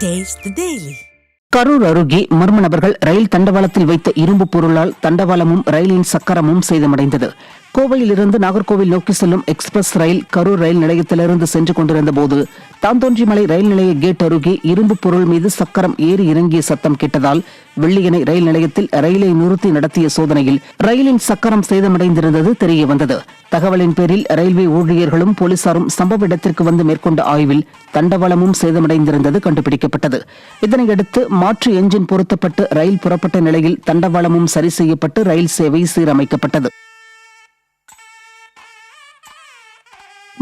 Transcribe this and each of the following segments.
Taste the Daily. Karur அருகே மர்ம நபர்கள் ரயில் தண்டவாளத்தில் வைத்த இரும்பு பொருளால் தண்டவாளமும் ரயிலின் சக்கரமும் சேதமடைந்தது. கோவையிலிருந்து நாகர்கோவில் நோக்கி செல்லும் எக்ஸ்பிரஸ் ரயில் கரூர் ரயில் நிலையத்திலிருந்து சென்று கொண்டிருந்த போது தாந்தோன்றிமலை ரயில் நிலைய கேட் அருகே இரும்பு பொருள் மீது சக்கரம் ஏறி இறங்கிய சத்தம் கேட்டதால் வெள்ளியணை ரயில் நிலையத்தில் ரயிலை நிறுத்தி நடத்திய சோதனையில் ரயிலின் சக்கரம் சேதமடைந்திருந்தது தெரியவந்தது. தகவலின் பேரில் ரயில்வே ஊழியர்களும் போலீசாரும் சம்பவ இடத்திற்கு வந்து மேற்கொண்ட ஆய்வில் தண்டவாளமும் சேதமடைந்திருந்தது கண்டுபிடிக்கப்பட்டது. இதனையடுத்து மாற்று எஞ்சின் பொருத்தப்பட்டு ரயில் புறப்பட்ட நிலையில் தண்டவாளமும் சரி செய்யப்பட்டு ரயில் சேவை சீரமைக்கப்பட்டது.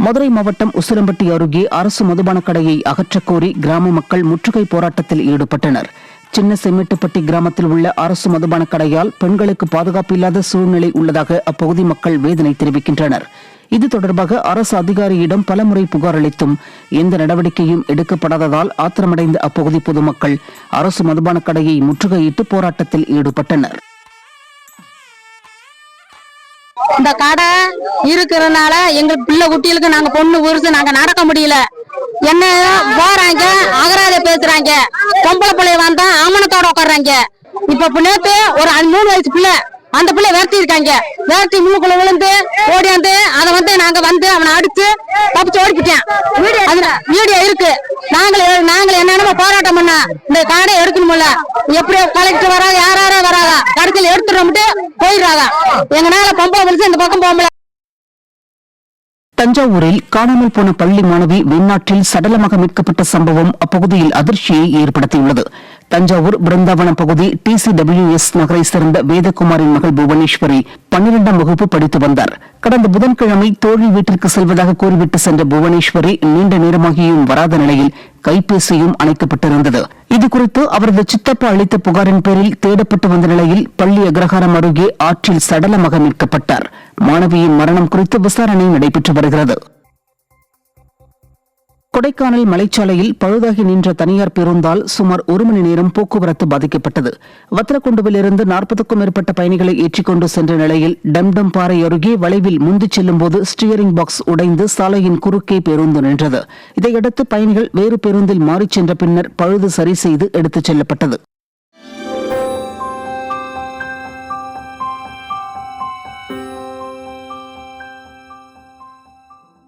மதுரை மாவட்டம் உசிலம்பட்டி அருகே அரசு மதுபான கடையை அகற்றக்கோரி கிராம மக்கள் முற்றுகை போராட்டத்தில் ஈடுபட்டனர். சின்ன செம்மேட்டுப்பட்டி கிராமத்தில் உள்ள அரசு மதுபான கடையால் பெண்களுக்கு பாதுகாப்பு இல்லாத சூழ்நிலை உள்ளதாக அப்பகுதி மக்கள் வேதனை தெரிவிக்கின்றனர். இது தொடர்பாக அரசு அதிகாரியிடம் பலமுறை புகார் அளித்தும் எந்த நடவடிக்கையும் எடுக்கப்படாததால் ஆத்திரமடைந்த அப்பகுதி பொதுமக்கள் அரசு மதுபான கடையை முற்றுகையிட்டு போராட்டத்தில் ஈடுபட்டனர். இந்த கடை இருக்கிறதுனால எங்க பிள்ளை குட்டிகளுக்கு நாங்க பொண்ணு உருசு நாங்க நடக்க முடியல. என்ன போறாங்க அகராத பேசுறாங்க, பொம்பளை பிள்ளைய வந்தா ஆமணத்தோட உட்காடுறாங்க. இப்ப நேத்து ஒரு 3 வயசு பிள்ளை அந்த பிள்ளை விரட்டி இருக்காங்க. விரட்டி முள்ளுக்குள்ள விழுந்து ஓடியாந்து அதை நாங்க அவனை அடிச்சு தப்பிச்சு ஓடிக்கிட்டேன். வீடியோ இருக்கு. நாங்க என்னென்ன போராட்டம் பண்ண இந்த காடை எடுக்கணும்ல, எப்படியோ கலெக்டர் வராங்க, யாரா வராங்க, கடைசியில் எடுத்துட்டு போயிடுறாங்க. எங்கனால பொம்பளை விழிச்சு இந்த பக்கம் போகல. தஞ்சாவூரில் காணாமல் போன பள்ளி மாணவி வெண்ணாற்றில் சடலமாக மீட்கப்பட்ட சம்பவம் அப்பகுதியில் அதிர்ச்சியை ஏற்படுத்தியுள்ளது. தஞ்சாவூர் பிருந்தாவனம் பகுதி TCWS நகரை சேர்ந்த வேதகுமாரின் மகள் புவனேஸ்வரி 12ஆம் வகுப்பு படித்து வந்தார். கடந்த புதன்கிழமை தோழி வீட்டிற்கு செல்வதாக கூறிவிட்டு சென்ற புவனேஸ்வரி நீண்ட நேரமாகியும் வராத நிலையில் கைபேசியும் அணைக்கப்பட்டிருந்தது. இதுகுறித்து அவரது சித்தப்பா அளித்த புகாரின் பேரில் தேடப்பட்டு வந்த நிலையில் பள்ளி அக்ரஹாரம் அருகே ஆற்றில் சடலமாக மீட்கப்பட்டார். மாணவியின் மரணம் குறித்து விசாரணை நடைபெற்று வருகிறது. கொடைக்கானல் மலைச்சாலையில் பழுதாகி நின்ற தனியார் பேருந்தால் சுமார் 1 மணி நேரம் போக்குவரத்து பாதிக்கப்பட்டது. வத்திரக்குண்டுவிலிருந்து 40க்கும் மேற்பட்ட பயணிகளை ஏற்றிக்கொண்டு சென்ற நிலையில் டம்டம் பாறை அருகே வளைவில் முந்திச் செல்லும் போது ஸ்டியரிங் பாக்ஸ் உடைந்து சாலையின் குறுக்கே பேருந்து நின்றது. இதையடுத்து பயணிகள் வேறு பேருந்தில் மாறிச் சென்ற பின்னர் பழுது சரி செய்து எடுத்துச் செல்லப்பட்டது.